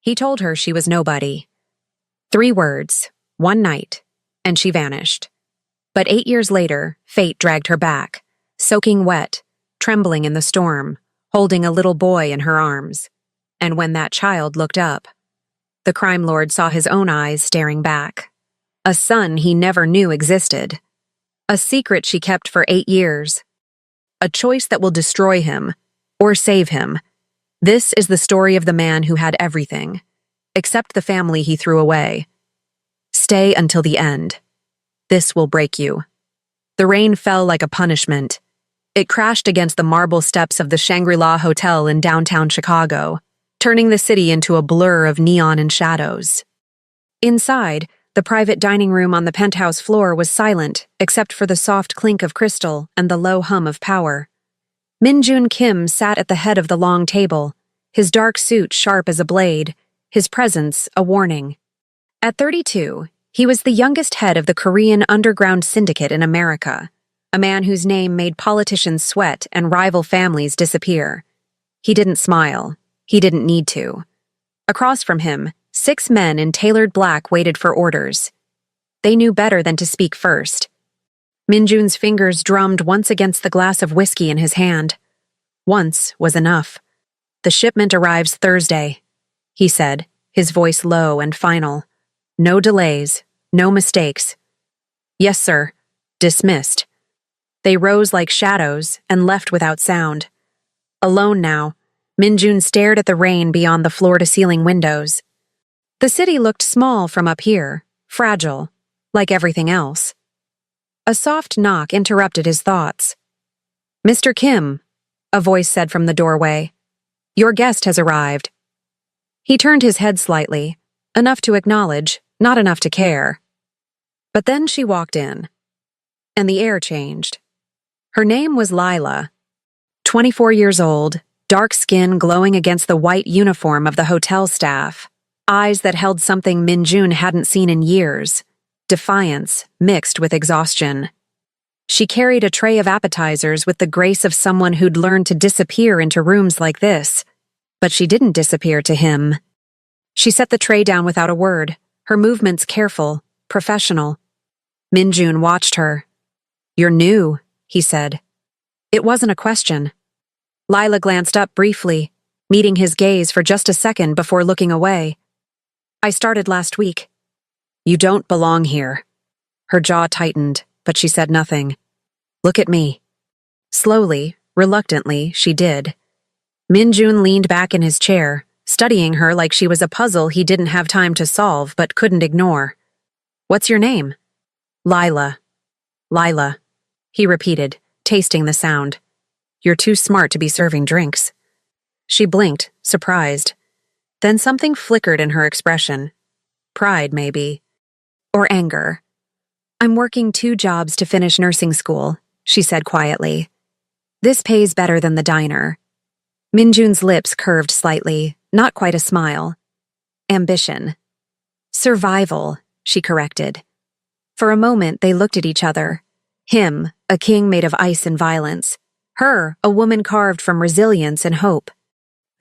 He told her she was nobody. 3 words, one night, and she vanished. But 8 years later, fate dragged her back, soaking wet, trembling in the storm, holding a little boy in her arms. And when that child looked up, the crime lord saw his own eyes staring back. A son he never knew existed. A secret she kept for 8 years. A choice that will destroy him, or save him. This is the story of the man who had everything, except the family he threw away. Stay until the end. This will break you. The rain fell like a punishment. It crashed against the marble steps of the Shangri-La Hotel in downtown Chicago, turning the city into a blur of neon and shadows. Inside, the private dining room on the penthouse floor was silent except for the soft clink of crystal and the low hum of power. Min-Jun Kim sat at the head of the long table, his dark suit sharp as a blade, his presence a warning. At 32, he was the youngest head of the Korean underground syndicate in America, a man whose name made politicians sweat and rival families disappear. He didn't smile. He didn't need to. Across from him, 6 men in tailored black waited for orders. They knew better than to speak first. Min-Jun's fingers drummed once against the glass of whiskey in his hand. Once was enough. The shipment arrives Thursday, he said, his voice low and final. No delays, no mistakes. Yes, sir. Dismissed. They rose like shadows and left without sound. Alone now, Min-Jun stared at the rain beyond the floor-to-ceiling windows. The city looked small from up here, fragile, like everything else. A soft knock interrupted his thoughts. Mr. Kim, a voice said from the doorway. Your guest has arrived. He turned his head slightly, enough to acknowledge, not enough to care. But then she walked in, and the air changed. Her name was Lila. 24 years old, dark skin glowing against the white uniform of the hotel staff, eyes that held something Min-Jun hadn't seen in years. Defiance mixed with exhaustion. She carried a tray of appetizers with the grace of someone who'd learned to disappear into rooms like this. But she didn't disappear to him. She set the tray down without a word, her movements careful, professional. Min-Jun watched her. You're new, he said. It wasn't a question. Lila glanced up briefly, meeting his gaze for just a second before looking away. I started last week. You don't belong here. Her jaw tightened, but she said nothing. Look at me. Slowly, reluctantly, she did. Min-Jun leaned back in his chair, studying her like she was a puzzle he didn't have time to solve but couldn't ignore. What's your name? Lila. Lila, he repeated, tasting the sound. You're too smart to be serving drinks. She blinked, surprised. Then something flickered in her expression. Pride, maybe. Or anger. I'm working 2 jobs to finish nursing school, she said quietly. This pays better than the diner. Min-Jun's lips curved slightly, not quite a smile. Ambition. Survival, she corrected. For a moment, they looked at each other. Him, a king made of ice and violence. Her, a woman carved from resilience and hope.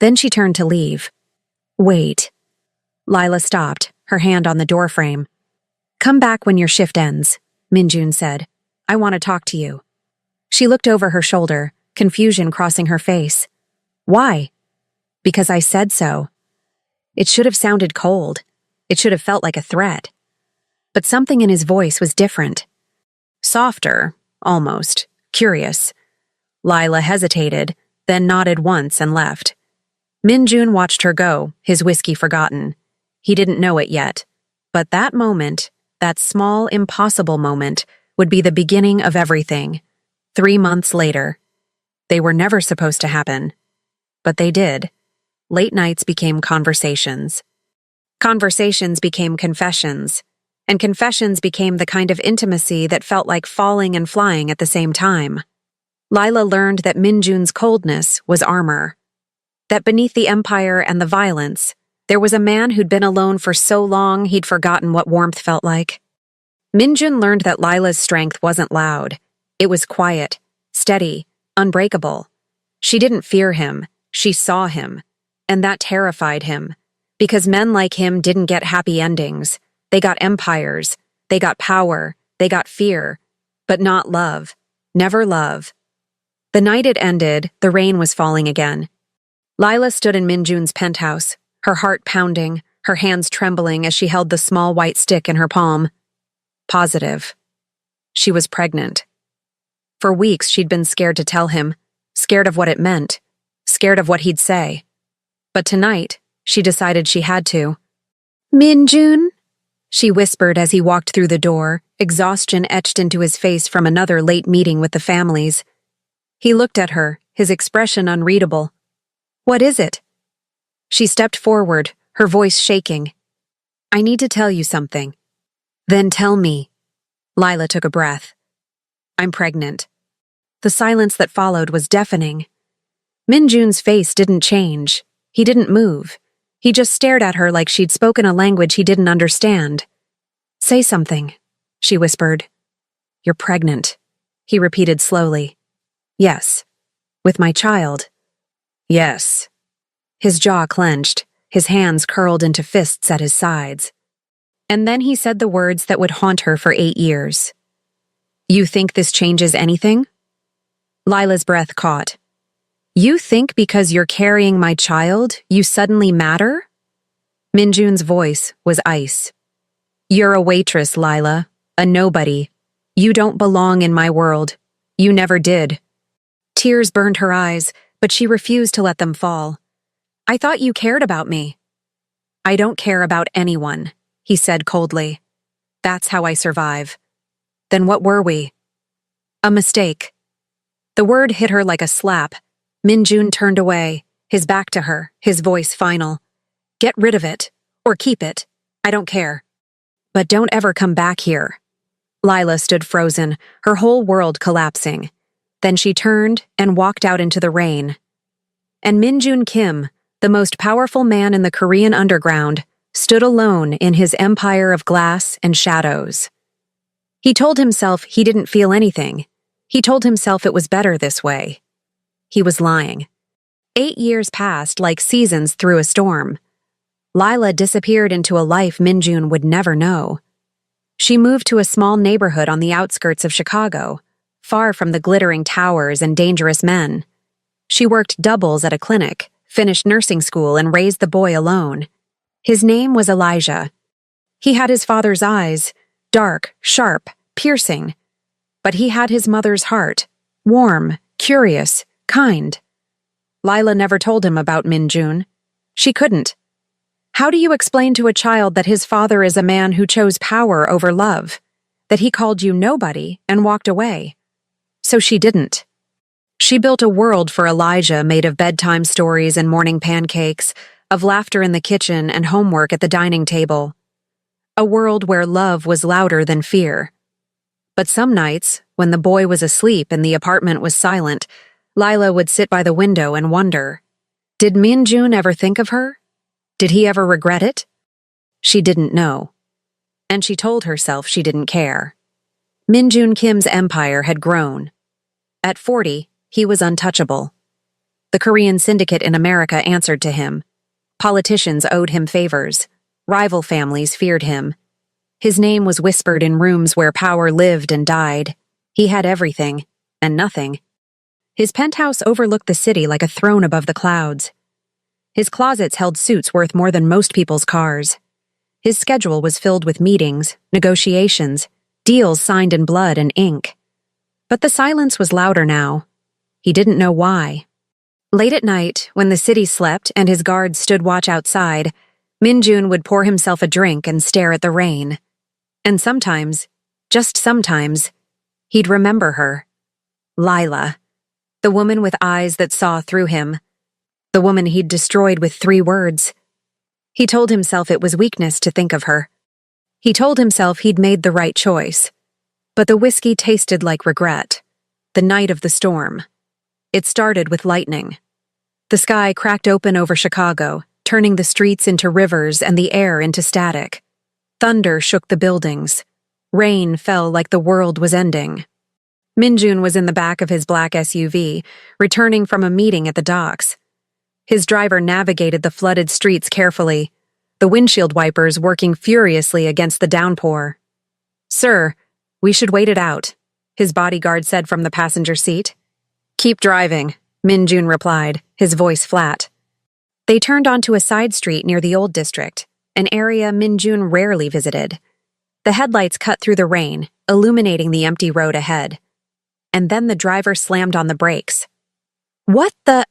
Then she turned to leave. Wait. Lila stopped, her hand on the doorframe. Come back when your shift ends, Min-Jun said. I want to talk to you. She looked over her shoulder, confusion crossing her face. Why? Because I said so. It should have sounded cold. It should have felt like a threat. But something in his voice was different. Softer, almost, curious. Lila hesitated, then nodded once and left. Min-Jun watched her go, his whiskey forgotten. He didn't know it yet. But that moment, that small, impossible moment, would be the beginning of everything. 3 months later. They were never supposed to happen. But they did. Late nights became conversations. Conversations became confessions. And confessions became the kind of intimacy that felt like falling and flying at the same time. Lila learned that Min-Jun's coldness was armor. That beneath the empire and the violence, there was a man who'd been alone for so long he'd forgotten what warmth felt like. Min-Jun learned that Lila's strength wasn't loud. It was quiet, steady, unbreakable. She didn't fear him, she saw him, and that terrified him. Because men like him didn't get happy endings. They got empires. They got power. They got fear. But not love. Never love. The night it ended, the rain was falling again. Lila stood in Minjun's penthouse, her heart pounding, her hands trembling as she held the small white stick in her palm. Positive. She was pregnant. For weeks she'd been scared to tell him, scared of what it meant, scared of what he'd say. But tonight, she decided she had to. "Minjun?" she whispered as he walked through the door, exhaustion etched into his face from another late meeting with the families. He looked at her, his expression unreadable. "What is it?" She stepped forward, her voice shaking. "I need to tell you something." "Then tell me." Lila took a breath. "I'm pregnant." The silence that followed was deafening. Minjun's face didn't change. He didn't move. He just stared at her like she'd spoken a language he didn't understand. "Say something," she whispered. "You're pregnant," he repeated slowly. "Yes. With my child." "Yes." His jaw clenched, his hands curled into fists at his sides. And then he said the words that would haunt her for 8 years. "You think this changes anything?" Lila's breath caught. "You think because you're carrying my child, you suddenly matter?" Minjun's voice was ice. "You're a waitress, Lila, a nobody. You don't belong in my world. You never did." Tears burned her eyes, but she refused to let them fall. "I thought you cared about me." "I don't care about anyone," he said coldly. "That's how I survive." "Then what were we?" "A mistake." The word hit her like a slap. Minjun turned away, his back to her, his voice final. "Get rid of it, or keep it. I don't care. But don't ever come back here." Lila stood frozen, her whole world collapsing. Then she turned and walked out into the rain. And Minjun Kim, the most powerful man in the Korean underground, stood alone in his empire of glass and shadows. He told himself he didn't feel anything. He told himself it was better this way. He was lying. 8 years passed like seasons through a storm. Lila disappeared into a life Minjun would never know. She moved to a small neighborhood on the outskirts of Chicago, far from the glittering towers and dangerous men. She worked doubles at a clinic, finished nursing school, and raised the boy alone. His name was Elijah. He had his father's eyes, dark, sharp, piercing. But he had his mother's heart, warm, curious, kind. Lila never told him about Minjun. She couldn't. How do you explain to a child that his father is a man who chose power over love? That he called you nobody and walked away? So she didn't. She built a world for Elijah made of bedtime stories and morning pancakes, of laughter in the kitchen and homework at the dining table. A world where love was louder than fear. But some nights, when the boy was asleep and the apartment was silent, Lila would sit by the window and wonder, did Minjun ever think of her? Did he ever regret it? She didn't know. And she told herself she didn't care. Minjun Kim's empire had grown. At 40, he was untouchable. The Korean syndicate in America answered to him. Politicians owed him favors. Rival families feared him. His name was whispered in rooms where power lived and died. He had everything, and nothing. His penthouse overlooked the city like a throne above the clouds. His closets held suits worth more than most people's cars. His schedule was filled with meetings, negotiations, deals signed in blood and ink. But the silence was louder now. He didn't know why. Late at night, when the city slept and his guards stood watch outside, Minjun would pour himself a drink and stare at the rain. And sometimes, just sometimes, he'd remember her. Lila, the woman with eyes that saw through him, the woman he'd destroyed with 3 words. He told himself it was weakness to think of her. He told himself he'd made the right choice. But the whiskey tasted like regret. The night of the storm. It started with lightning. The sky cracked open over Chicago, turning the streets into rivers and the air into static. Thunder shook the buildings. Rain fell like the world was ending. Minjun was in the back of his black SUV, returning from a meeting at the docks. His driver navigated the flooded streets carefully, the windshield wipers working furiously against the downpour. "Sir, we should wait it out," his bodyguard said from the passenger seat. "Keep driving," Min-jun replied, his voice flat. They turned onto a side street near the old district, an area Min-jun rarely visited. The headlights cut through the rain, illuminating the empty road ahead. And then the driver slammed on the brakes. "What the—"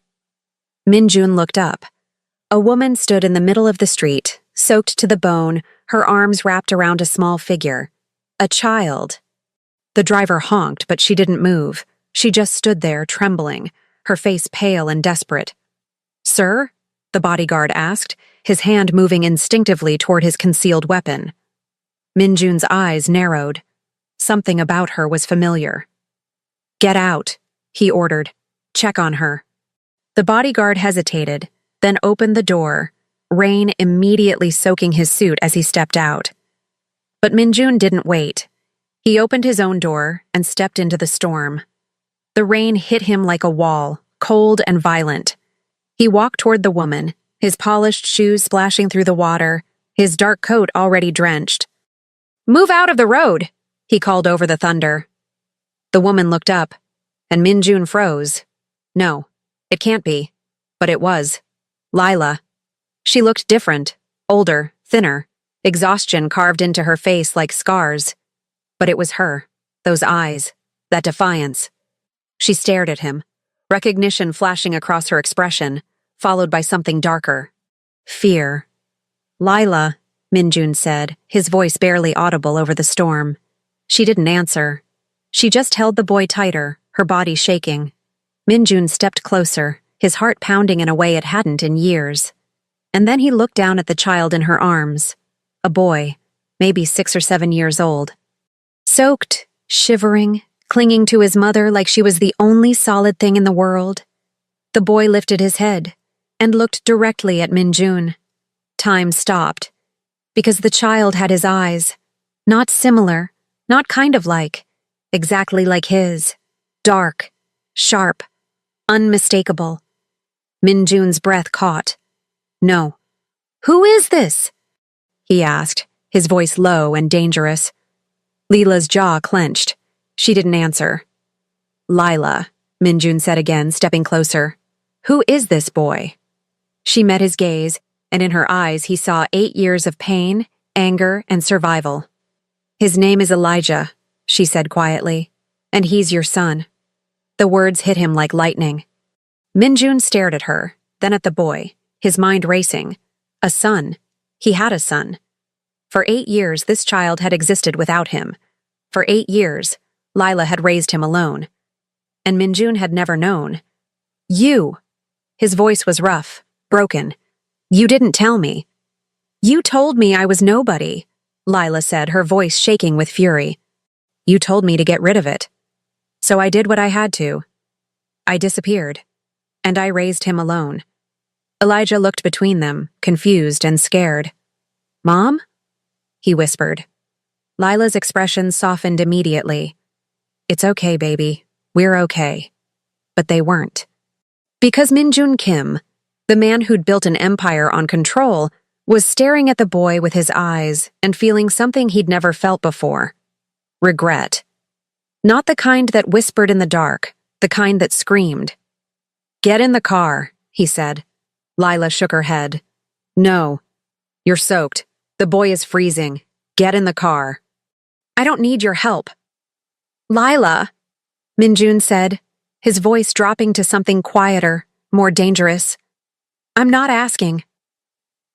Min-jun looked up. A woman stood in the middle of the street, soaked to the bone, her arms wrapped around a small figure. A child. The driver honked, but she didn't move. She just stood there, trembling, her face pale and desperate. "Sir?" the bodyguard asked, his hand moving instinctively toward his concealed weapon. Min-jun's eyes narrowed. Something about her was familiar. "Get out," he ordered. "Check on her." The bodyguard hesitated, then opened the door, rain immediately soaking his suit as he stepped out. But Min-jun didn't wait. He opened his own door and stepped into the storm. The rain hit him like a wall, cold and violent. He walked toward the woman, his polished shoes splashing through the water, his dark coat already drenched. "Move out of the road," he called over the thunder. The woman looked up, and Min-jun froze. No, it can't be. But it was. Lila. She looked different, older, thinner, exhaustion carved into her face like scars. But it was her, those eyes, that defiance. She stared at him, recognition flashing across her expression, followed by something darker. Fear. "Lila," Min-jun said, his voice barely audible over the storm. She didn't answer. She just held the boy tighter, her body shaking. Min-jun stepped closer, his heart pounding in a way it hadn't in years. And then he looked down at the child in her arms. A boy, maybe 6 or 7 years old. Soaked, shivering, clinging to his mother like she was the only solid thing in the world. The boy lifted his head and looked directly at Min-jun. Time stopped, because the child had his eyes. Not similar, not kind of like, exactly like his. Dark, sharp, unmistakable. Min-jun's breath caught. "No." "Who is this?" he asked, his voice low and dangerous. Lila's jaw clenched. She didn't answer. "Lila," Min-jun said again, stepping closer. "Who is this boy?" She met his gaze, and in her eyes he saw 8 years of pain, anger, and survival. "His name is Elijah," she said quietly, "and he's your son." The words hit him like lightning. Min-jun stared at her, then at the boy, his mind racing. A son. He had a son. For 8 years, this child had existed without him. For 8 years, Lila had raised him alone. And Min-jun had never known. "You!" His voice was rough, broken. "You didn't tell me." "You told me I was nobody," Lila said, her voice shaking with fury. "You told me to get rid of it. So I did what I had to. I disappeared. And I raised him alone." Elijah looked between them, confused and scared. "Mom?" he whispered. Lila's expression softened immediately. "It's okay, baby. We're okay." But they weren't. Because Min-jun Kim, the man who'd built an empire on control, was staring at the boy with his eyes and feeling something he'd never felt before. Regret. Not the kind that whispered in the dark, the kind that screamed. "Get in the car," he said. Lila shook her head. "No. You're soaked. The boy is freezing. Get in the car." "I don't need your help." "Lila," Min-jun said, his voice dropping to something quieter, more dangerous. "I'm not asking."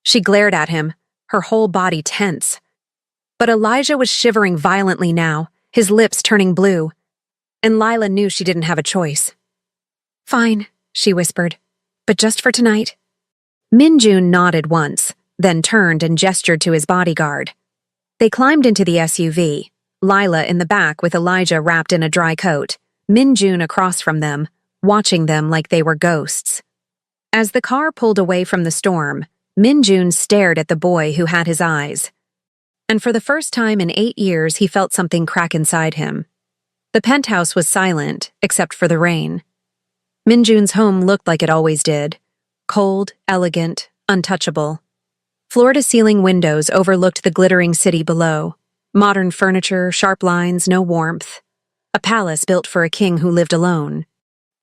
She glared at him, her whole body tense. But Elijah was shivering violently now, his lips turning blue. And Lila knew she didn't have a choice. "Fine," she whispered, "but just for tonight." Min-jun nodded once, then turned and gestured to his bodyguard. They climbed into the SUV, Lila in the back with Elijah wrapped in a dry coat, Min-jun across from them, watching them like they were ghosts. As the car pulled away from the storm, Min-jun stared at the boy who had his eyes. And for the first time in 8 years, he felt something crack inside him. The penthouse was silent, except for the rain. Min-jun's home looked like it always did. Cold, elegant, untouchable. Floor-to-ceiling windows overlooked the glittering city below. Modern furniture, sharp lines, no warmth. A palace built for a king who lived alone.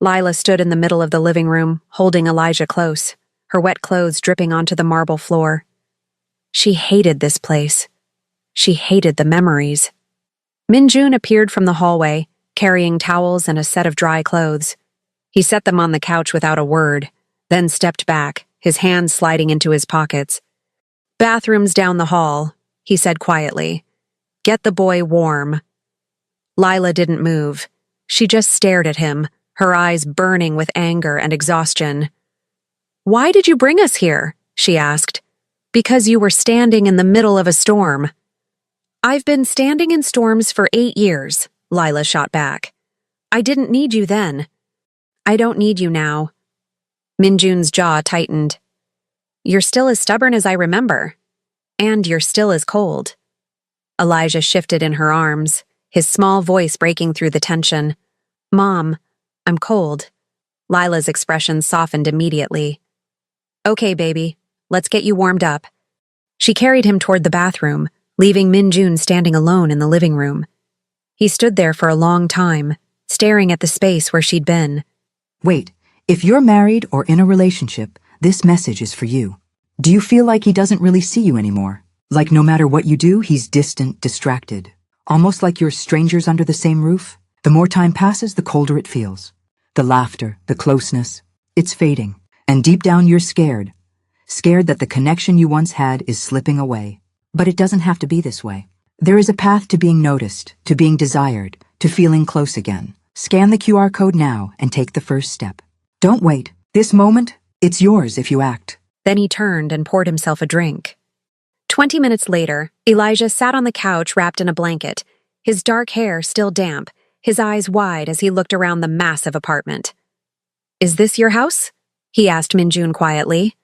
Lila stood in the middle of the living room, holding Elijah close, her wet clothes dripping onto the marble floor. She hated this place. She hated the memories. Minjun appeared from the hallway, carrying towels and a set of dry clothes. He set them on the couch without a word, then stepped back, his hands sliding into his pockets. "Bathroom's down the hall," he said quietly. "Get the boy warm." Lila didn't move. She just stared at him, her eyes burning with anger and exhaustion. "Why did you bring us here?" she asked. "Because you were standing in the middle of a storm." "I've been standing in storms for 8 years, Lila shot back. "I didn't need you then. I don't need you now." Minjun's jaw tightened. "You're still as stubborn as I remember. And you're still as cold." Elijah shifted in her arms, his small voice breaking through the tension. "Mom, I'm cold." Lila's expression softened immediately. "Okay, baby, let's get you warmed up." She carried him toward the bathroom, leaving Minjun standing alone in the living room. He stood there for a long time, staring at the space where she'd been. Wait, if you're married or in a relationship, this message is for you. Do you feel like he doesn't really see you anymore? Like no matter what you do, he's distant, distracted. Almost like you're strangers under the same roof? The more time passes, the colder it feels. The laughter, the closeness, it's fading. And deep down you're scared. Scared that the connection you once had is slipping away. But it doesn't have to be this way. There is a path to being noticed, to being desired, to feeling close again. Scan the QR code now and take the first step. Don't wait. This moment, it's yours if you act. Then he turned and poured himself a drink. 20 minutes later, Elijah sat on the couch wrapped in a blanket, his dark hair still damp, his eyes wide as he looked around the massive apartment. "Is this your house?" he asked Minjun quietly.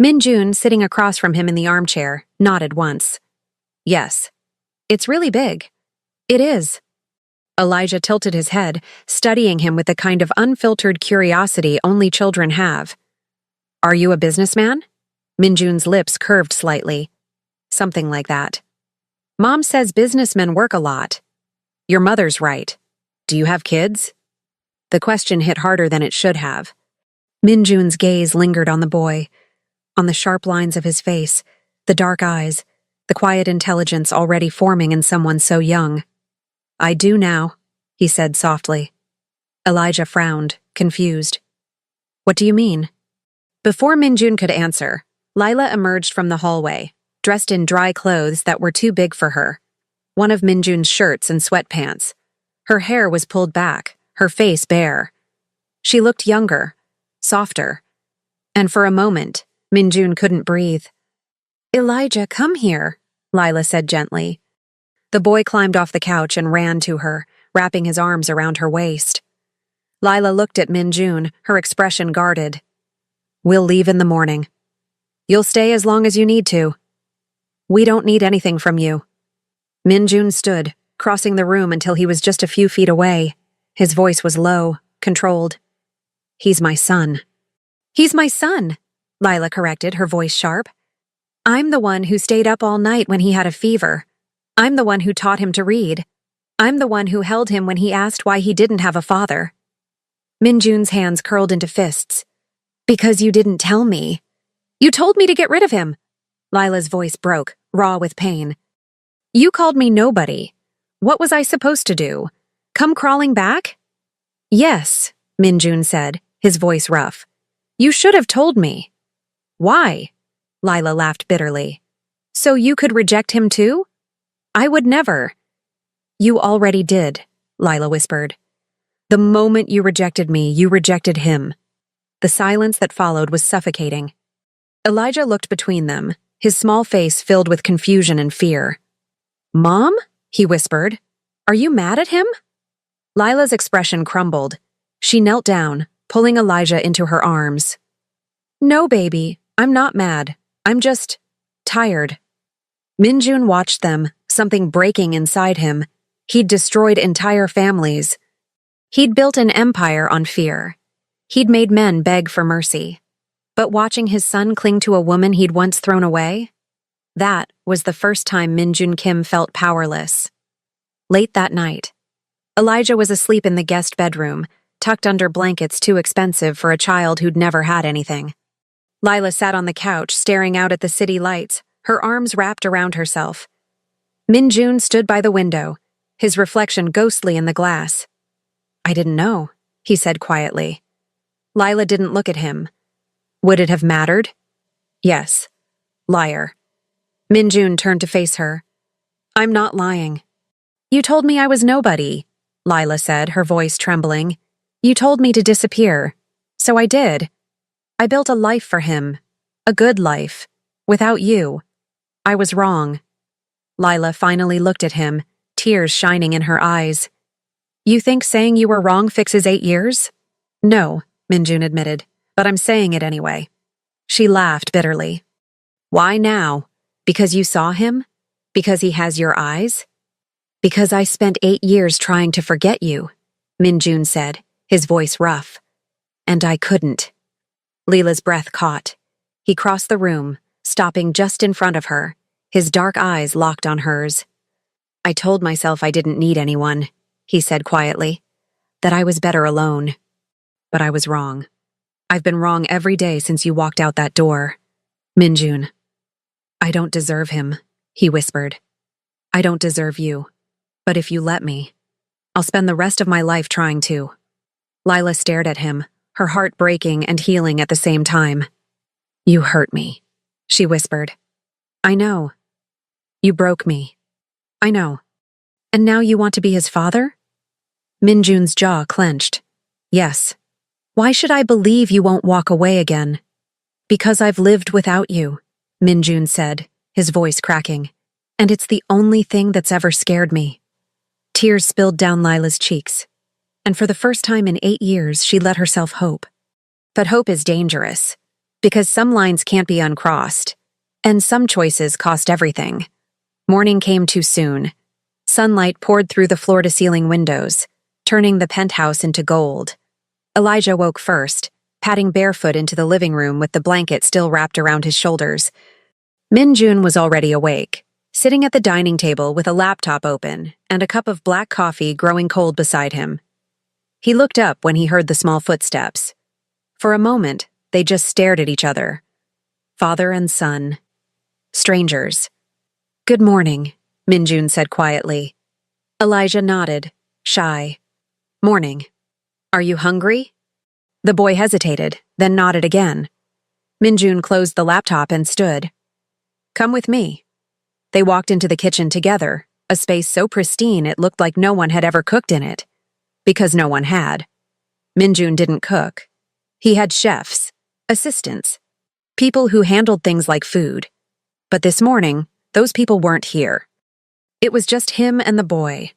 Minjun, sitting across from him in the armchair, nodded once. "Yes. It's really big." "It is." Elijah tilted his head, studying him with the kind of unfiltered curiosity only children have. "Are you a businessman?" Minjun's lips curved slightly. "Something like that." "Mom says businessmen work a lot." "Your mother's right. Do you have kids?" The question hit harder than it should have. Minjun's gaze lingered on the boy, on the sharp lines of his face, the dark eyes, the quiet intelligence already forming in someone so young. "I do now," he said softly. Elijah frowned, confused. "What do you mean?" Before Minjun could answer, Lila emerged from the hallway, dressed in dry clothes that were too big for her. One of Minjun's shirts and sweatpants. Her hair was pulled back, her face bare. She looked younger, softer. And for a moment, Minjun couldn't breathe. "Elijah, come here," Lila said gently. The boy climbed off the couch and ran to her, wrapping his arms around her waist. Lila looked at Minjun, her expression guarded. "We'll leave in the morning. You'll stay as long as you need to. We don't need anything from you." Minjun stood, crossing the room until he was just a few feet away. His voice was low, controlled. "He's my son." "He's my son," Lila corrected, her voice sharp. "I'm the one who stayed up all night when he had a fever. I'm the one who taught him to read. I'm the one who held him when he asked why he didn't have a father." Minjun's hands curled into fists. "Because you didn't tell me. You told me to get rid of him." Lila's voice broke, raw with pain. "You called me nobody. What was I supposed to do? Come crawling back?" "Yes," Minjun said, his voice rough. "You should have told me." "Why?" Lila laughed bitterly. "So you could reject him too?" "I would never." "You already did," Lila whispered. "The moment you rejected me, you rejected him." The silence that followed was suffocating. Elijah looked between them, his small face filled with confusion and fear. "Mom?" he whispered. "Are you mad at him?" Lila's expression crumbled. She knelt down, pulling Elijah into her arms. "No, baby, I'm not mad. I'm just tired." Minjun watched them, something breaking inside him. He'd destroyed entire families. He'd built an empire on fear. He'd made men beg for mercy. But watching his son cling to a woman he'd once thrown away? That was the first time Min-jun Kim felt powerless. Late that night, Elijah was asleep in the guest bedroom, tucked under blankets too expensive for a child who'd never had anything. Lila sat on the couch, staring out at the city lights, her arms wrapped around herself. Min-jun stood by the window, his reflection ghostly in the glass. "I didn't know," he said quietly. Lila didn't look at him. Would it have mattered? Yes. Liar. Min-jun turned to face her. "I'm not lying." "You told me I was nobody," Lila said, her voice trembling. "You told me to disappear. So I did. I built a life for him. A good life. Without you. I was wrong." Lila finally looked at him, tears shining in her eyes. "You think saying you were wrong fixes 8 years?" "No," Min-jun admitted, "but I'm saying it anyway." She laughed bitterly. "Why now? Because you saw him? Because he has your eyes?" "Because I spent 8 years trying to forget you," Min-jun said, his voice rough. "And I couldn't." Lila's breath caught. He crossed the room, stopping just in front of her, his dark eyes locked on hers. "I told myself I didn't need anyone," he said quietly, "that I was better alone. But I was wrong. I've been wrong every day since you walked out that door. Min-jun." "I don't deserve him," he whispered. "I don't deserve you. But if you let me, I'll spend the rest of my life trying to." Lila stared at him, her heart breaking and healing at the same time. "You hurt me," she whispered. "I know. You broke me. I know. And now you want to be his father?" Min-jun's jaw clenched. "Yes. Why should I believe you won't walk away again?" "Because I've lived without you," Min-jun said, his voice cracking. "And it's the only thing that's ever scared me." Tears spilled down Lila's cheeks. And for the first time in 8 years, she let herself hope. But hope is dangerous, because some lines can't be uncrossed, and some choices cost everything. Morning came too soon. Sunlight poured through the floor-to-ceiling windows, turning the penthouse into gold. Elijah woke first, padding barefoot into the living room with the blanket still wrapped around his shoulders. Min-jun was already awake, sitting at the dining table with a laptop open and a cup of black coffee growing cold beside him. He looked up when he heard the small footsteps. For a moment, they just stared at each other. Father and son. Strangers. "Good morning," Min-jun said quietly. Elijah nodded, shy. "Morning. Are you hungry?" The boy hesitated, then nodded again. Min-jun closed the laptop and stood. "Come with me." They walked into the kitchen together, a space so pristine it looked like no one had ever cooked in it. Because no one had. Min-jun didn't cook. He had chefs, assistants, people who handled things like food. But this morning, those people weren't here. It was just him and the boy.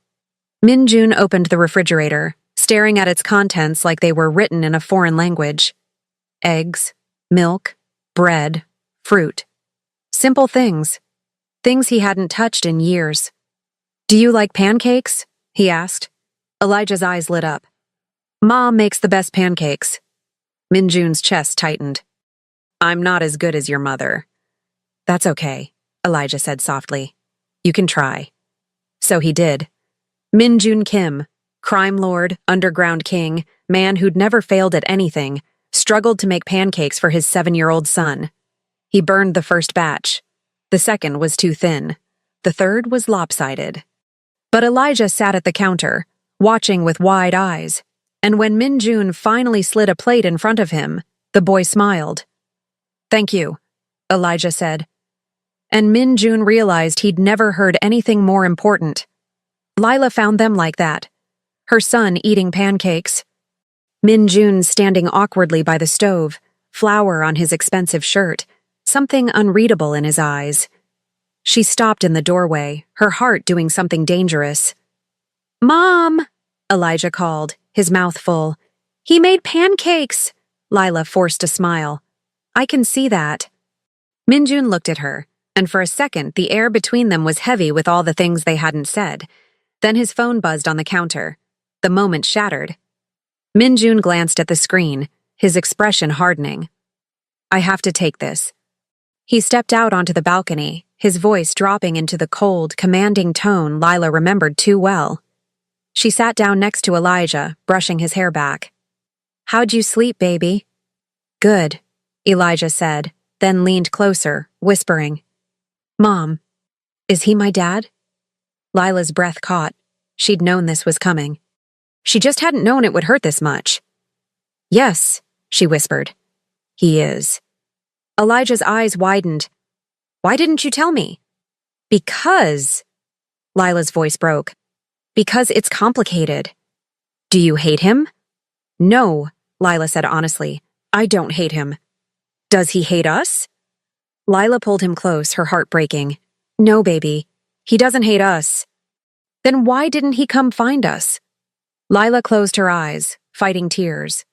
Min-jun opened the refrigerator, staring at its contents like they were written in a foreign language. Eggs, milk, bread, fruit. Simple things. Things he hadn't touched in years. "Do you like pancakes?" he asked. Elijah's eyes lit up. "Mom makes the best pancakes." Min-jun's chest tightened. "I'm not as good as your mother." "That's okay," Elijah said softly. "You can try." So he did. Min-jun Kim, crime lord, underground king, man who'd never failed at anything, struggled to make pancakes for his 7-year-old son. He burned the first batch. The second was too thin. The third was lopsided. But Elijah sat at the counter, watching with wide eyes, and when Min-jun finally slid a plate in front of him, the boy smiled. "Thank you," Elijah said. And Min-jun realized he'd never heard anything more important. Lila found them like that. Her son eating pancakes. Min-jun standing awkwardly by the stove, flour on his expensive shirt, something unreadable in his eyes. She stopped in the doorway, her heart doing something dangerous. "Mom!" Elijah called, his mouth full. "He made pancakes!" Lila forced a smile. "I can see that." Min-jun looked at her, and for a second the air between them was heavy with all the things they hadn't said. Then his phone buzzed on the counter. The moment shattered. Min-jun glanced at the screen, his expression hardening. I have to take this. He stepped out onto the balcony, his voice dropping into the cold, commanding tone Lila remembered too well. She sat down next to Elijah, brushing his hair back. How'd you sleep, baby? Good, Elijah said, then leaned closer, whispering. Mom, is he my dad? Lila's breath caught. She'd known this was coming. She just hadn't known it would hurt this much. Yes, she whispered. He is. Elijah's eyes widened. Why didn't you tell me? Because, Lila's voice broke. Because it's complicated. Do you hate him? No, Lila said honestly. I don't hate him. Does he hate us? Lila pulled him close, her heart breaking. No, baby. He doesn't hate us. Then why didn't he come find us? Lila closed her eyes, fighting tears.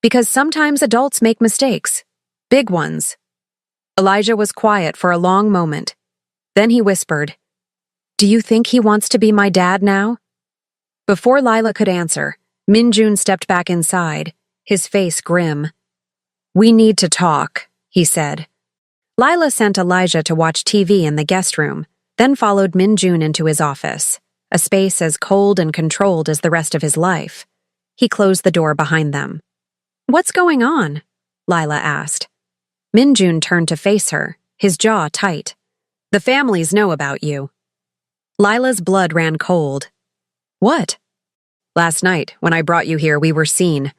Because sometimes adults make mistakes. Big ones. Elijah was quiet for a long moment. Then he whispered, Do you think he wants to be my dad now? Before Lila could answer, Minjun stepped back inside, his face grim. We need to talk, he said. Lila sent Elijah to watch TV in the guest room, then followed Minjun into his office, a space as cold and controlled as the rest of his life. He closed the door behind them. What's going on? Lila asked. Minjun turned to face her, his jaw tight. The families know about you. Lila's blood ran cold. What? Last night, when I brought you here, we were seen.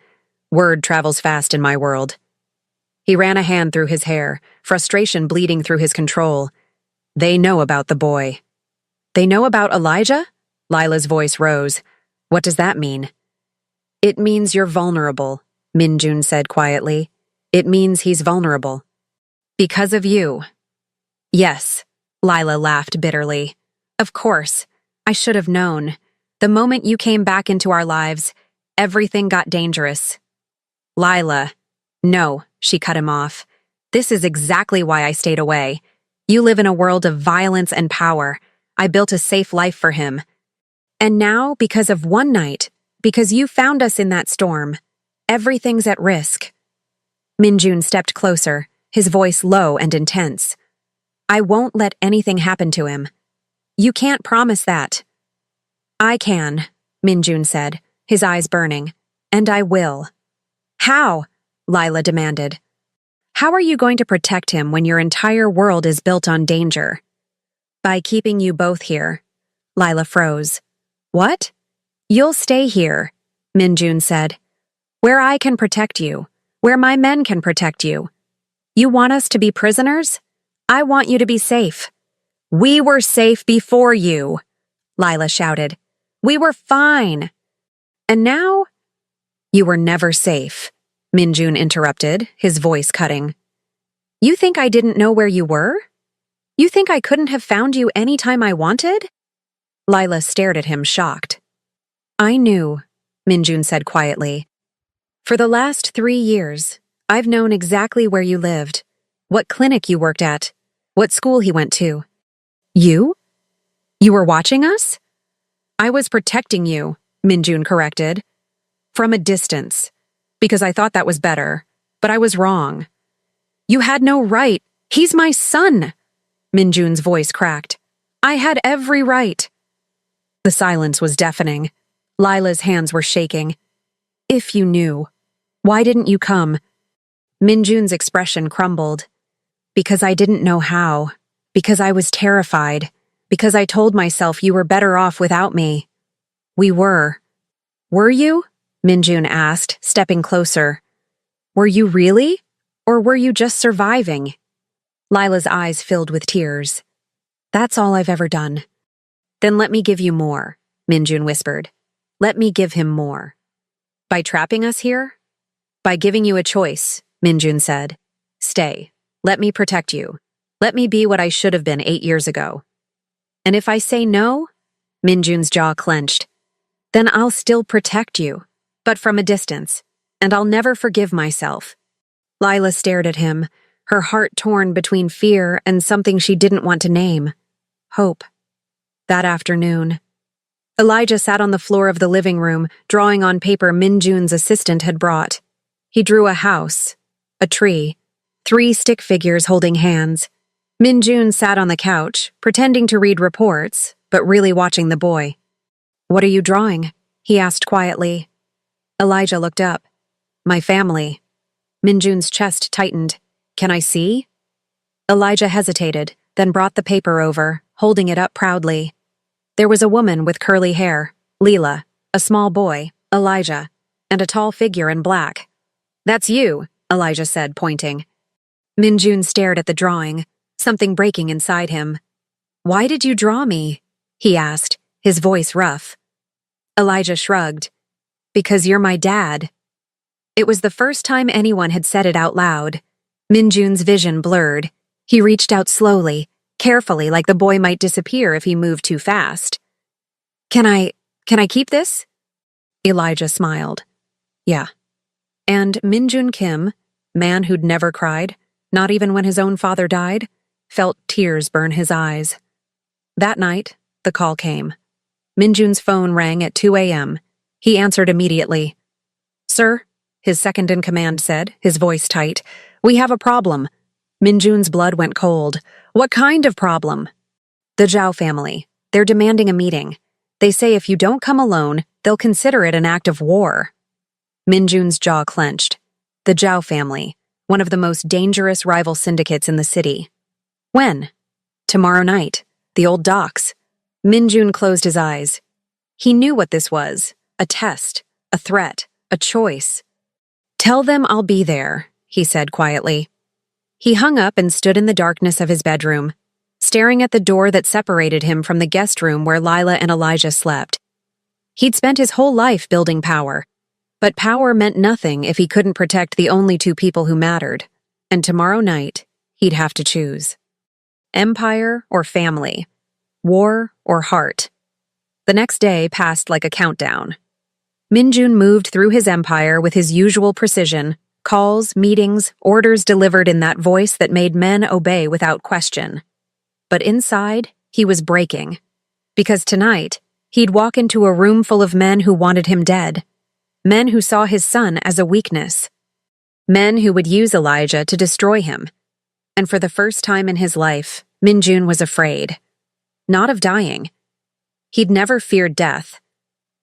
Word travels fast in my world. He ran a hand through his hair, frustration bleeding through his control. They know about the boy. They know about Elijah? Lila's voice rose. What does that mean? It means you're vulnerable, Minjun said quietly. It means he's vulnerable. Because of you. Yes, Lila laughed bitterly. Of course, I should have known. The moment you came back into our lives, everything got dangerous. Lila. No, she cut him off. This is exactly why I stayed away. You live in a world of violence and power. I built a safe life for him. And now, because of one night, because you found us in that storm, everything's at risk. Minjun stepped closer, his voice low and intense. I won't let anything happen to him. You can't promise that. I can, Minjun said, his eyes burning. And I will. How? Lila demanded. How are you going to protect him when your entire world is built on danger? By keeping you both here. Lila froze. What? You'll stay here, Minjun said. Where I can protect you. Where my men can protect you. You want us to be prisoners? I want you to be safe. We were safe before you, Lila shouted. We were fine. And now? You were never safe, Minjun interrupted, his voice cutting. You think I didn't know where you were? You think I couldn't have found you any time I wanted? Lila stared at him, shocked. I knew, Minjun said quietly. For the last 3 years, I've known exactly where you lived, what clinic you worked at, what school he went to. You? You were watching us? I was protecting you, Minjun corrected. From a distance, because I thought that was better, but I was wrong. You had no right. He's my son, Minjun's voice cracked. I had every right. The silence was deafening. Lila's hands were shaking. If you knew, why didn't you come? Minjun's expression crumbled. Because I didn't know how. Because I was terrified. Because I told myself you were better off without me. We were. Were you? Minjun asked, stepping closer. Were you really? Or were you just surviving? Lila's eyes filled with tears. That's all I've ever done. Then let me give you more, Minjun whispered. Let me give him more. By trapping us here? By giving you a choice, Minjun said. Stay. Let me protect you. Let me be what I should have been 8 years ago. And if I say no, Minjun's jaw clenched, then I'll still protect you, but from a distance, and I'll never forgive myself. Lila stared at him, her heart torn between fear and something she didn't want to name. Hope. That afternoon, Elijah sat on the floor of the living room, drawing on paper Minjun's assistant had brought. He drew a house, a tree, 3 stick figures holding hands. Min-jun sat on the couch, pretending to read reports, but really watching the boy. "What are you drawing?" he asked quietly. Elijah looked up. "My family." Min-jun's chest tightened. "Can I see?" Elijah hesitated, then brought the paper over, holding it up proudly. There was a woman with curly hair, Leela, a small boy, Elijah, and a tall figure in black. "That's you," Elijah said, pointing. Min-jun stared at the drawing, something breaking inside him. "Why did you draw me?" he asked, his voice rough. Elijah shrugged. "Because you're my dad." It was the first time anyone had said it out loud. Min-jun's vision blurred. He reached out slowly, carefully, like the boy might disappear if he moved too fast. Can I keep this?" Elijah smiled. "Yeah." And Min-jun Kim, man who'd never cried, not even when his own father died, felt tears burn his eyes. That night, the call came. Min-jun's phone rang at 2 a.m. He answered immediately. "Sir," his second-in-command said, his voice tight, "we have a problem." Min-jun's blood went cold. "What kind of problem?" "The Zhao family. They're demanding a meeting. They say if you don't come alone, they'll consider it an act of war." Min-jun's jaw clenched. The Zhao family, one of the most dangerous rival syndicates in the city. "When?" "Tomorrow night. The old docks." Min-jun closed his eyes. He knew what this was. A test. A threat. A choice. "Tell them I'll be there," he said quietly. He hung up and stood in the darkness of his bedroom, staring at the door that separated him from the guest room where Lila and Elijah slept. He'd spent his whole life building power, but power meant nothing if he couldn't protect the only 2 people who mattered. And tomorrow night, he'd have to choose. Empire or family? War or heart? The next day passed like a countdown. Min-jun moved through his empire with his usual precision, calls, meetings, orders delivered in that voice that made men obey without question. But inside, he was breaking. Because tonight, he'd walk into a room full of men who wanted him dead. Men who saw his son as a weakness. Men who would use Elijah to destroy him. And for the first time in his life, Min-jun was afraid. Not of dying. He'd never feared death,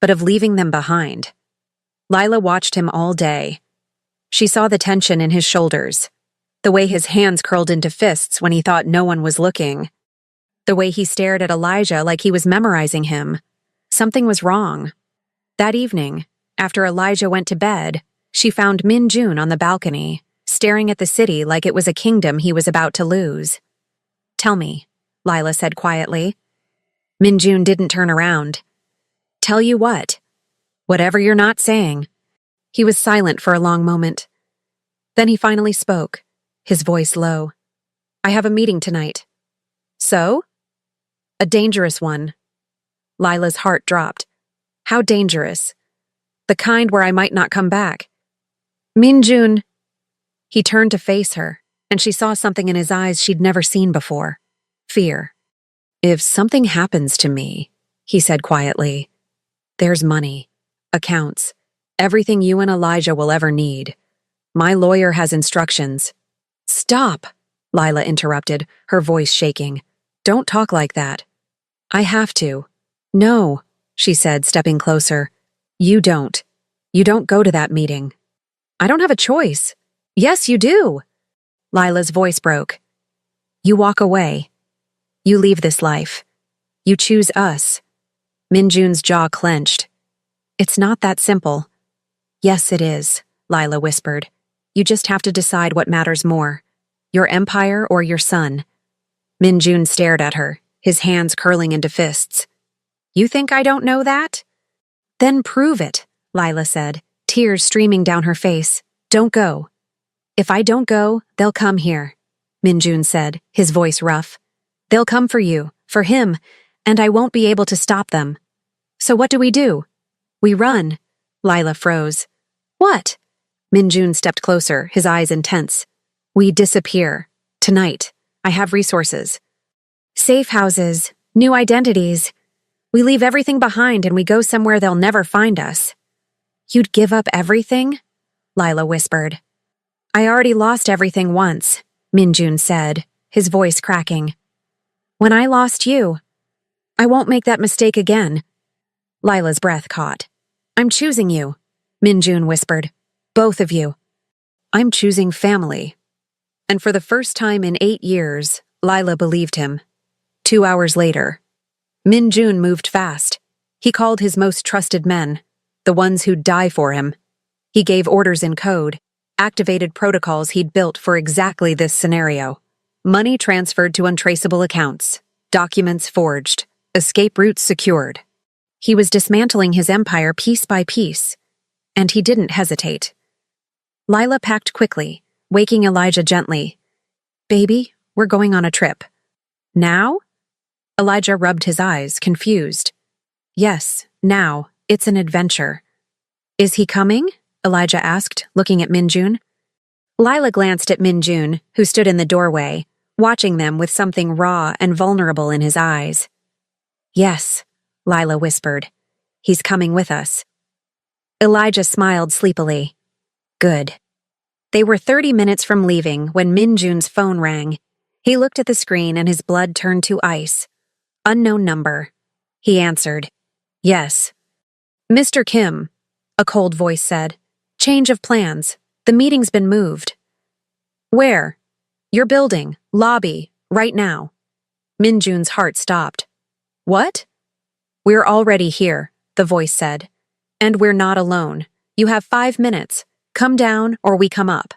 but of leaving them behind. Lila watched him all day. She saw the tension in his shoulders, the way his hands curled into fists when he thought no one was looking, the way he stared at Elijah like he was memorizing him. Something was wrong. That evening, after Elijah went to bed, she found Min-jun on the balcony, staring at the city like it was a kingdom he was about to lose. "Tell me," Lila said quietly. Min-jun didn't turn around. "Tell you what?" "Whatever you're not saying." He was silent for a long moment. Then he finally spoke, his voice low. "I have a meeting tonight." "So?" "A dangerous one." Lila's heart dropped. "How dangerous?" "The kind where I might not come back." "Min-jun." He turned to face her, and she saw something in his eyes she'd never seen before. Fear. "If something happens to me," he said quietly, "there's money, accounts, everything you and Elijah will ever need. My lawyer has instructions." "Stop," Lila interrupted, her voice shaking. "Don't talk like that." "I have to." "No," she said, stepping closer. "You don't. You don't go to that meeting." "I don't have a choice." "Yes, you do." Lila's voice broke. "You walk away. You leave this life. You choose us." Min-jun's jaw clenched. "It's not that simple." "Yes, it is," Lila whispered. "You just have to decide what matters more, your empire or your son." Min-jun stared at her, his hands curling into fists. "You think I don't know that?" "Then prove it," Lila said, tears streaming down her face. "Don't go." "If I don't go, they'll come here," Min-jun said, his voice rough. "They'll come for you, for him, and I won't be able to stop them." "So what do? "We run." Lila froze. "What?" Min-jun stepped closer, his eyes intense. "We disappear. Tonight. I have resources. Safe houses, new identities. We leave everything behind and we go somewhere they'll never find us." "You'd give up everything?" Lila whispered. I already lost everything once, Minjun said, his voice cracking. When I lost you, I won't make that mistake again. Lila's breath caught. I'm choosing you, Minjun whispered. Both of you. I'm choosing family. And for the first time in 8 years, Lila believed him. 2 hours later, Minjun moved fast. He called his most trusted men, the ones who'd die for him. He gave orders in code, activated protocols he'd built for exactly this scenario. Money transferred to untraceable accounts, documents forged, escape routes secured. He was dismantling his empire piece by piece, and he didn't hesitate. Lila packed quickly, waking Elijah gently. Baby, we're going on a trip. Now? Elijah rubbed his eyes, confused. Yes, now. It's an adventure. Is he coming? Elijah asked, looking at Minjun. Lila glanced at Minjun, who stood in the doorway, watching them with something raw and vulnerable in his eyes. Yes, Lila whispered. He's coming with us. Elijah smiled sleepily. Good. They were 30 minutes from leaving when Minjun's phone rang. He looked at the screen and his blood turned to ice. Unknown number. He answered. Yes. Mr. Kim, a cold voice said. Change of plans. The meeting's been moved. Where? Your building, lobby, right now. Minjun's heart stopped. What? We're already here, the voice said. And we're not alone. You have 5 minutes. Come down or we come up.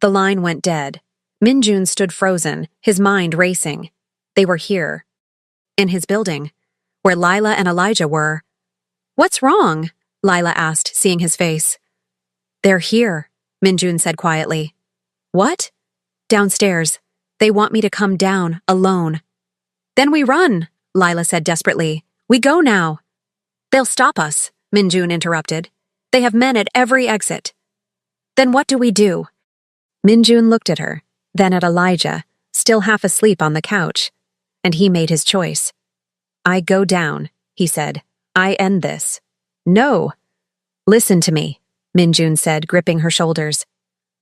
The line went dead. Minjun stood frozen, his mind racing. They were here. In his building, where Lila and Elijah were. What's wrong? Lila asked, seeing his face. They're here, Minjun said quietly. What? Downstairs. They want me to come down, alone. Then we run, Lila said desperately. We go now. They'll stop us, Minjun interrupted. They have men at every exit. Then what do we do? Minjun looked at her, then at Elijah, still half asleep on the couch, and he made his choice. I go down, he said. I end this. No. Listen to me, Minjun said, gripping her shoulders.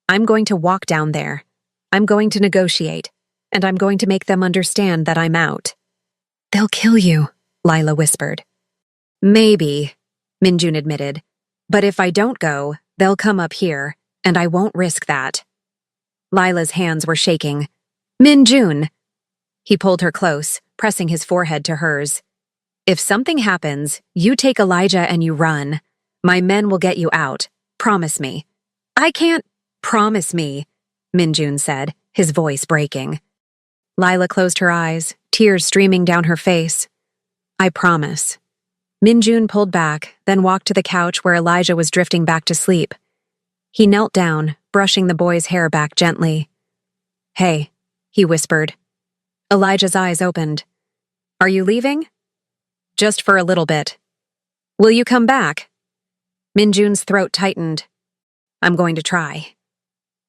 I'm going to walk down there. I'm going to negotiate, and I'm going to make them understand that I'm out. They'll kill you, Lila whispered. Maybe, Minjun admitted. But if I don't go, they'll come up here, and I won't risk that. Lila's hands were shaking. Minjun! He pulled her close, pressing his forehead to hers. If something happens, you take Elijah and you run. My men will get you out. Promise me. I can't. Promise me, Minjun said, his voice breaking. Lila closed her eyes, tears streaming down her face. I promise. Minjun pulled back, then walked to the couch where Elijah was drifting back to sleep. He knelt down, brushing the boy's hair back gently. Hey, he whispered. Elijah's eyes opened. Are you leaving? Just for a little bit. Will you come back? Minjun's throat tightened. I'm going to try.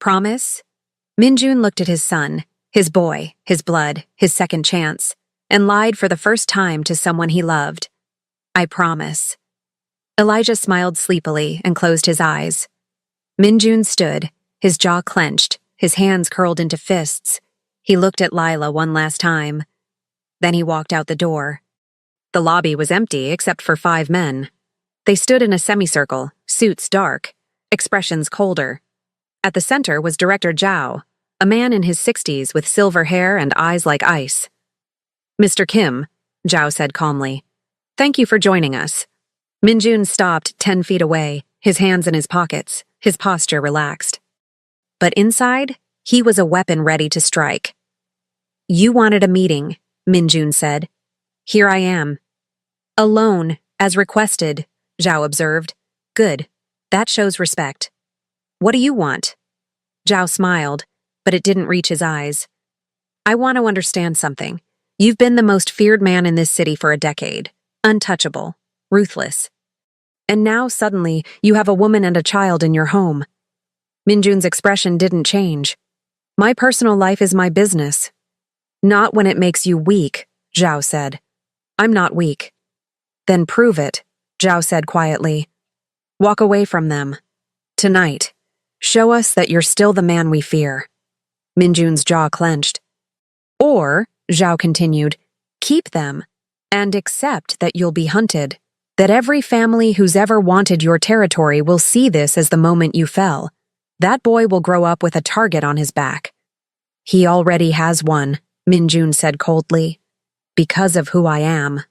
Promise? Minjun looked at his son, his boy, his blood, his second chance, and lied for the first time to someone he loved. I promise. Elijah smiled sleepily and closed his eyes. Minjun stood, his jaw clenched, his hands curled into fists. He looked at Lila one last time. Then he walked out the door. The lobby was empty except for 5 men. They stood in a semicircle, suits dark, expressions colder. At the center was Director Zhao, a man in his 60s with silver hair and eyes like ice. Mr. Kim, Zhao said calmly, thank you for joining us. Minjun stopped 10 feet away, his hands in his pockets, his posture relaxed. But inside, he was a weapon ready to strike. You wanted a meeting, Minjun said. Here I am. Alone, as requested, Zhao observed. Good. That shows respect. What do you want? Zhao smiled, but it didn't reach his eyes. I want to understand something. You've been the most feared man in this city for a decade. Untouchable. Ruthless. And now, suddenly, you have a woman and a child in your home. Minjun's expression didn't change. My personal life is my business. Not when it makes you weak, Zhao said. I'm not weak. Then prove it, Zhao said quietly. Walk away from them. Tonight. Show us that you're still the man we fear. Minjun's jaw clenched. Or, Zhao continued, keep them and accept that you'll be hunted, that every family who's ever wanted your territory will see this as the moment you fell. That boy will grow up with a target on his back. He already has one, Minjun said coldly. Because of who I am.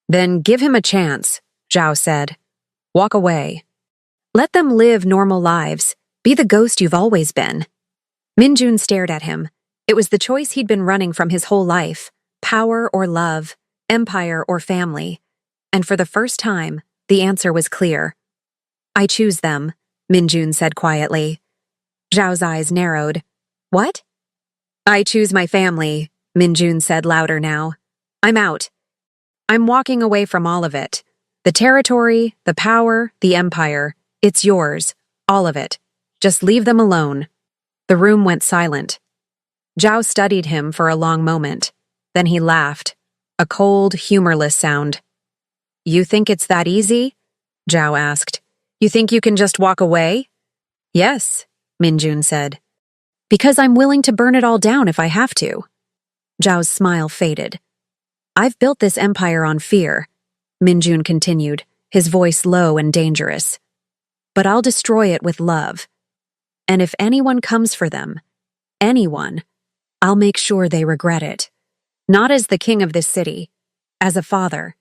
Then give him a chance, Zhao said. Walk away. Let them live normal lives. Be the ghost you've always been. Minjun stared at him. It was the choice he'd been running from his whole life. Power or love, empire or family. And for the first time, the answer was clear. I choose them, Minjun said quietly. Zhao's eyes narrowed. What? I choose my family, Minjun said louder now. I'm out. I'm walking away from all of it. The territory, the power, the empire. It's yours. All of it. Just leave them alone. The room went silent. Zhao studied him for a long moment. Then he laughed. A cold, humorless sound. You think it's that easy? Zhao asked. You think you can just walk away? Yes, Minjun said. Because I'm willing to burn it all down if I have to. Zhao's smile faded. I've built this empire on fear, Minjun continued, his voice low and dangerous. But I'll destroy it with love. And if anyone comes for them, anyone, I'll make sure they regret it. Not as the king of this city, as a father.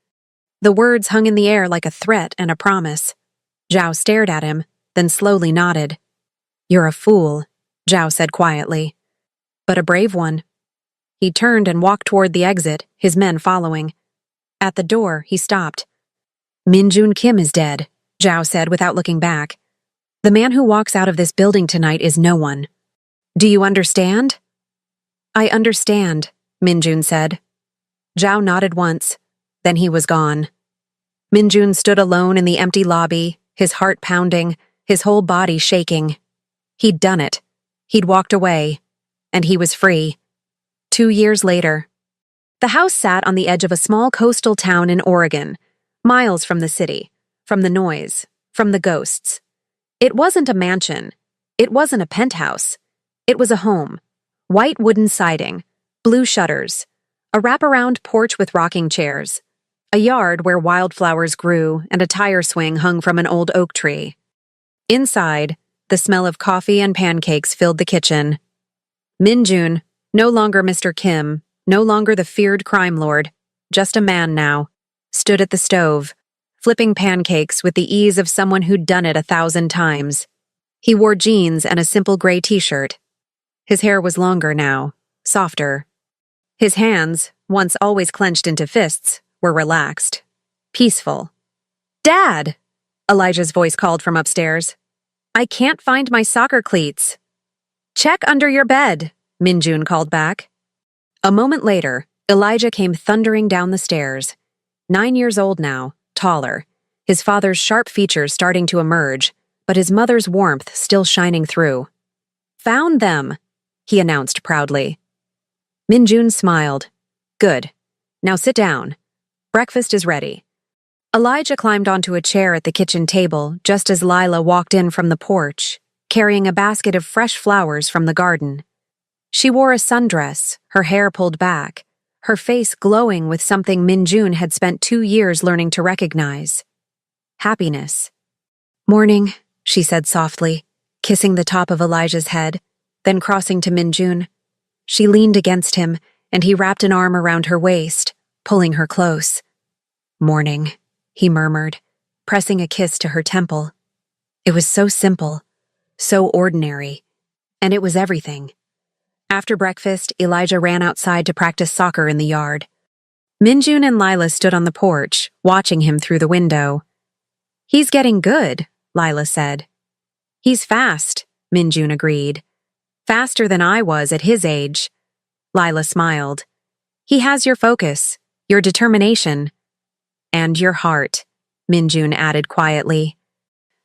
The words hung in the air like a threat and a promise. Zhao stared at him, then slowly nodded. You're a fool, Zhao said quietly. But a brave one. He turned and walked toward the exit, his men following. At the door, he stopped. Minjun Kim is dead, Zhao said without looking back. The man who walks out of this building tonight is no one. Do you understand? I understand, Minjun said. Zhao nodded once, then he was gone. Minjun stood alone in the empty lobby, his heart pounding, his whole body shaking. He'd done it. He'd walked away. And he was free. 2 years later. The house sat on the edge of a small coastal town in Oregon, miles from the city, from the noise, from the ghosts. It wasn't a mansion. It wasn't a penthouse. It was a home. White wooden siding, blue shutters, a wraparound porch with rocking chairs, a yard where wildflowers grew and a tire swing hung from an old oak tree. Inside, the smell of coffee and pancakes filled the kitchen. Minjun, no longer Mr. Kim, no longer the feared crime lord, just a man now, stood at the stove, flipping pancakes with the ease of someone who'd done it 1,000 times. He wore jeans and a simple gray t-shirt. His hair was longer now, softer. His hands, once always clenched into fists, were relaxed, peaceful. Dad! Elijah's voice called from upstairs. I can't find my soccer cleats. Check under your bed, Minjun called back. A moment later, Elijah came thundering down the stairs. 9 years old now, taller, his father's sharp features starting to emerge, but his mother's warmth still shining through. Found them, he announced proudly. Minjun smiled. Good. Now sit down. Breakfast is ready. Elijah climbed onto a chair at the kitchen table just as Lila walked in from the porch, carrying a basket of fresh flowers from the garden. She wore a sundress, her hair pulled back, her face glowing with something Minjun had spent 2 years learning to recognize. Happiness. Morning, she said softly, kissing the top of Elijah's head, then crossing to Minjun. She leaned against him, and he wrapped an arm around her waist, pulling her close. Morning, he murmured, pressing a kiss to her temple. It was so simple, so ordinary, and it was everything. After breakfast, Elijah ran outside to practice soccer in the yard. Minjun and Lila stood on the porch, watching him through the window. He's getting good, Lila said. He's fast, Minjun agreed. Faster than I was at his age. Lila smiled. He has your focus, your determination. And your heart, Minjun added quietly.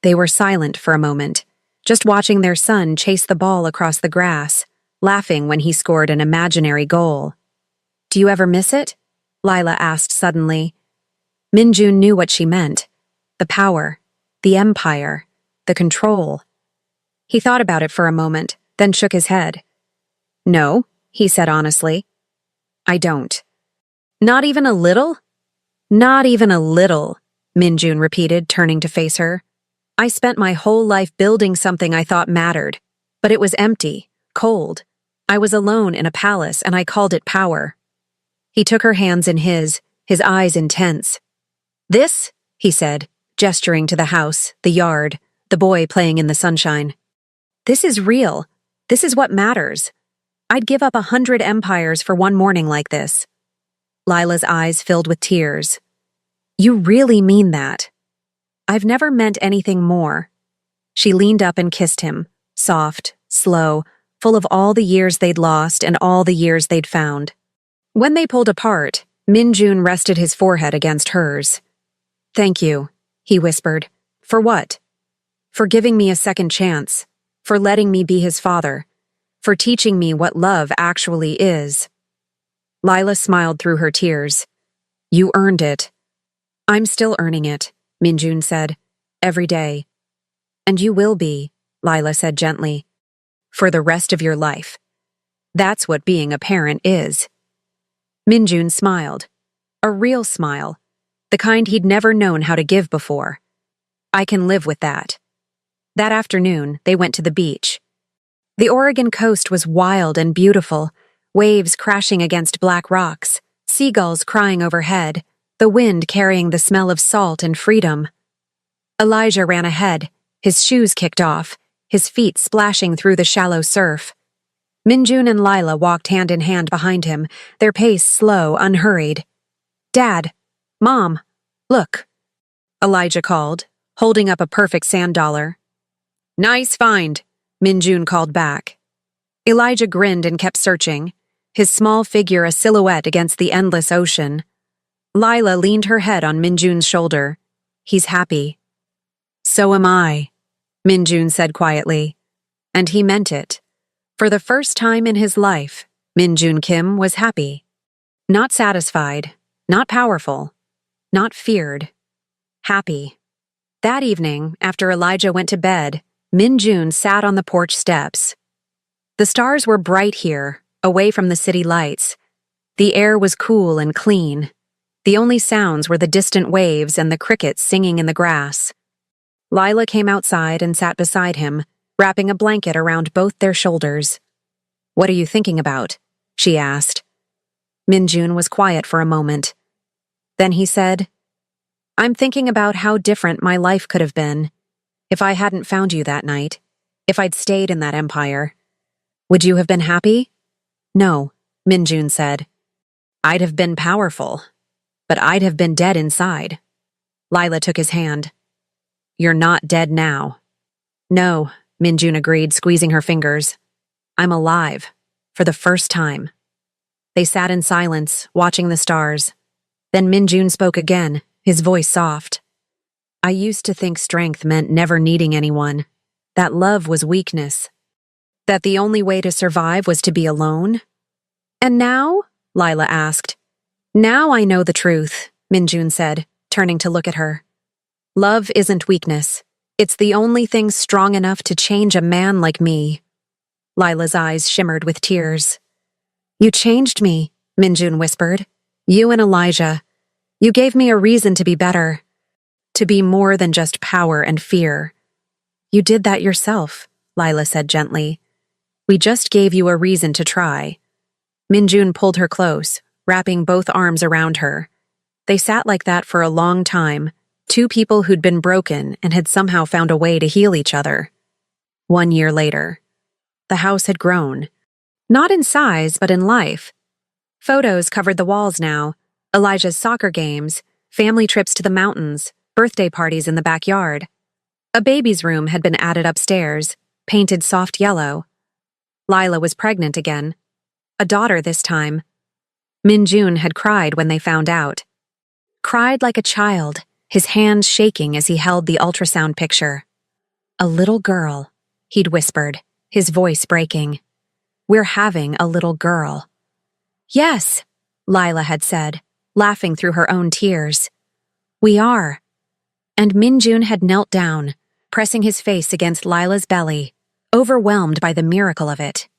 They were silent for a moment, just watching their son chase the ball across the grass, laughing when he scored an imaginary goal. Do you ever miss it? Lila asked suddenly. Minjun knew what she meant. The power, the empire, the control. He thought about it for a moment, then shook his head. No, he said honestly. I don't. Not even a little? Not even a little, Minjun repeated, turning to face her. I spent my whole life building something I thought mattered, but it was empty, cold. I was alone in a palace and I called it power. He took her hands in his eyes intense. This, he said, gesturing to the house, the yard, the boy playing in the sunshine. This is real. This is what matters. I'd give up 100 empires for one morning like this. Lila's eyes filled with tears. You really mean that? I've never meant anything more. She leaned up and kissed him, soft, slow, full of all the years they'd lost and all the years they'd found. When they pulled apart, Minjun rested his forehead against hers. Thank you, he whispered. For what? For giving me a second chance, for letting me be his father, for teaching me what love actually is. Lila smiled through her tears. You earned it. I'm still earning it, Minjun said. Every day. And you will be, Lila said gently. For the rest of your life. That's what being a parent is. Minjun smiled. A real smile. The kind he'd never known how to give before. I can live with that. That afternoon, they went to the beach. The Oregon coast was wild and beautiful, waves crashing against black rocks, seagulls crying overhead, the wind carrying the smell of salt and freedom. Elijah ran ahead, his shoes kicked off, his feet splashing through the shallow surf. Minjun and Lila walked hand in hand behind him, their pace slow, unhurried. Dad, Mom, look, Elijah called, holding up a perfect sand dollar. Nice find, Minjun called back. Elijah grinned and kept searching, his small figure a silhouette against the endless ocean. Lila leaned her head on Minjun's shoulder. He's happy. So am I, Minjun said quietly. And he meant it. For the first time in his life, Minjun Kim was happy. Not satisfied, not powerful, not feared. Happy. That evening, after Elijah went to bed, Minjun sat on the porch steps. The stars were bright here, away from the city lights. The air was cool and clean. The only sounds were the distant waves and the crickets singing in the grass. Lila came outside and sat beside him, wrapping a blanket around both their shoulders. What are you thinking about? She asked. Minjun was quiet for a moment. Then he said, I'm thinking about how different my life could have been if I hadn't found you that night, if I'd stayed in that empire. Would you have been happy? No, Minjun said. I'd have been powerful, but I'd have been dead inside. Lila took his hand. You're not dead now. No, Minjun agreed, squeezing her fingers. I'm alive, for the first time. They sat in silence, watching the stars. Then Minjun spoke again, his voice soft. I used to think strength meant never needing anyone, that love was weakness, that the only way to survive was to be alone. And now? Lila asked. Now I know the truth, Minjun said, turning to look at her. Love isn't weakness. It's the only thing strong enough to change a man like me. Lila's eyes shimmered with tears. You changed me, Minjun whispered. You and Elijah. You gave me a reason to be better. To be more than just power and fear. You did that yourself, Lila said gently. We just gave you a reason to try. Minjun pulled her close, wrapping both arms around her. They sat like that for a long time, two people who'd been broken and had somehow found a way to heal each other. 1 year later. The house had grown. Not in size, but in life. Photos covered the walls now. Elijah's soccer games, family trips to the mountains, birthday parties in the backyard. A baby's room had been added upstairs, painted soft yellow. Lila was pregnant again. A daughter this time. Minjun had cried when they found out. Cried like a child, his hands shaking as he held the ultrasound picture. A little girl, he'd whispered, his voice breaking. We're having a little girl. Yes, Lila had said, laughing through her own tears. We are. And Minjun had knelt down, pressing his face against Lila's belly, overwhelmed by the miracle of it.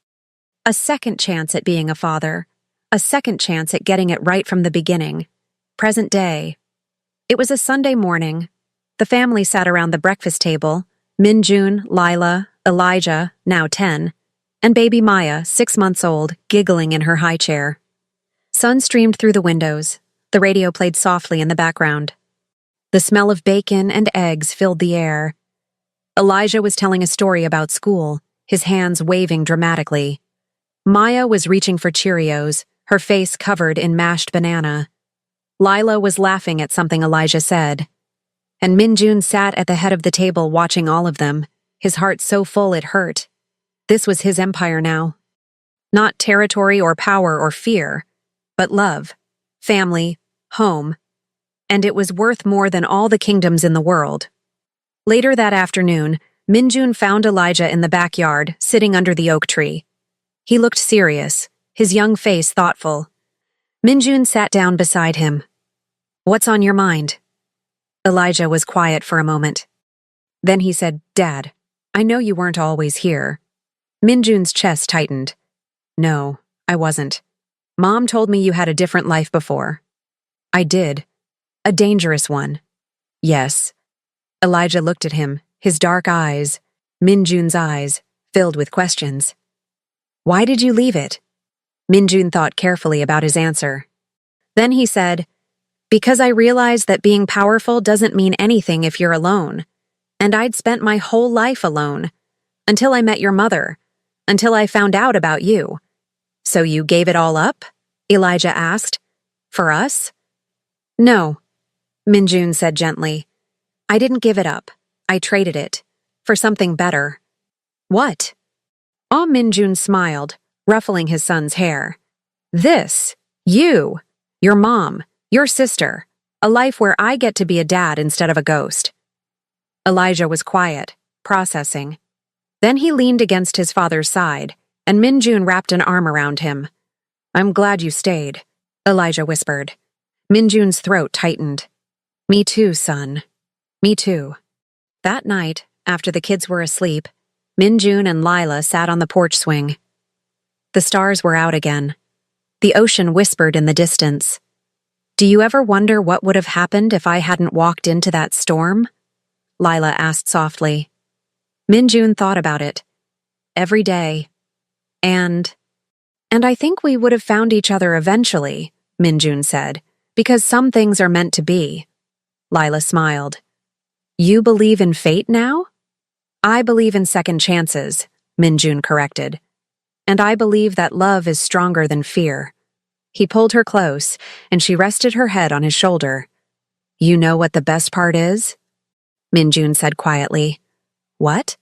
A second chance at being a father, a second chance at getting it right from the beginning. Present day. It was a Sunday morning. The family sat around the breakfast table, Minjun, Lila, Elijah, now 10, and baby Maya, 6 months old, giggling in her high chair. Sun streamed through the windows. The radio played softly in the background. The smell of bacon and eggs filled the air. Elijah was telling a story about school, his hands waving dramatically. Maya was reaching for Cheerios, her face covered in mashed banana. Lila was laughing at something Elijah said. And Minjun sat at the head of the table watching all of them, his heart so full it hurt. This was his empire now. Not territory or power or fear, but love, family, home. And it was worth more than all the kingdoms in the world. Later that afternoon, Minjun found Elijah in the backyard, sitting under the oak tree. He looked serious, his young face thoughtful. Minjun sat down beside him. "What's on your mind?" Elijah was quiet for a moment. Then he said, "Dad, I know you weren't always here." Minjun's chest tightened. "No, I wasn't. Mom told me you had a different life before." "I did. A dangerous one." "Yes." Elijah looked at him, his dark eyes, Minjun's eyes, filled with questions. "Why did you leave it?" Minjun thought carefully about his answer. Then he said, "Because I realized that being powerful doesn't mean anything if you're alone. And I'd spent my whole life alone. Until I met your mother. Until I found out about you." "So you gave it all up?" Elijah asked. "For us?" "No," Minjun said gently. "I didn't give it up. I traded it. For something better." "What?" Minjun smiled, ruffling his son's hair. "This. You. Your mom. Your sister. A life where I get to be a dad instead of a ghost." Elijah was quiet, processing. Then he leaned against his father's side, and Minjun wrapped an arm around him. "I'm glad you stayed," Elijah whispered. Minjun's throat tightened. "Me too, son. Me too." That night, after the kids were asleep, Minjun and Lila sat on the porch swing. The stars were out again. The ocean whispered in the distance. "Do you ever wonder what would have happened if I hadn't walked into that storm?" Lila asked softly. Minjun thought about it. Every day. And I think we would have found each other eventually, Minjun said, because some things are meant to be. Lila smiled. "You believe in fate now?" "I believe in second chances," Minjun corrected. "And I believe that love is stronger than fear." He pulled her close, and she rested her head on his shoulder. "You know what the best part is?" Minjun said quietly. "What?"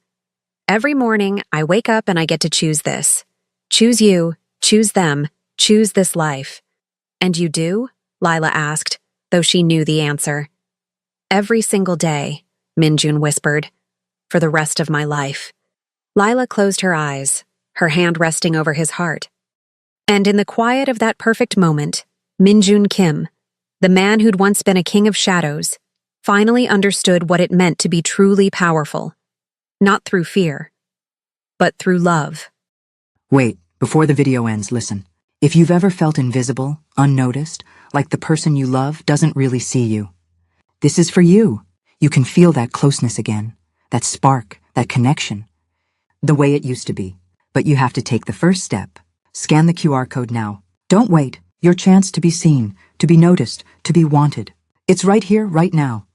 "Every morning, I wake up and I get to choose this. Choose you, choose them, choose this life." "And you do?" Lila asked, though she knew the answer. "Every single day," Minjun whispered, "for the rest of my life." Lila closed her eyes, her hand resting over his heart. And in the quiet of that perfect moment, Minjun Kim, the man who'd once been a king of shadows, finally understood what it meant to be truly powerful. Not through fear, but through love. Wait, before the video ends, listen. If you've ever felt invisible, unnoticed, like the person you love doesn't really see you, this is for you. You can feel that closeness again, that spark, that connection, the way it used to be. But you have to take the first step. Scan the QR code now. Don't wait. Your chance to be seen, to be noticed, to be wanted. It's right here, right now.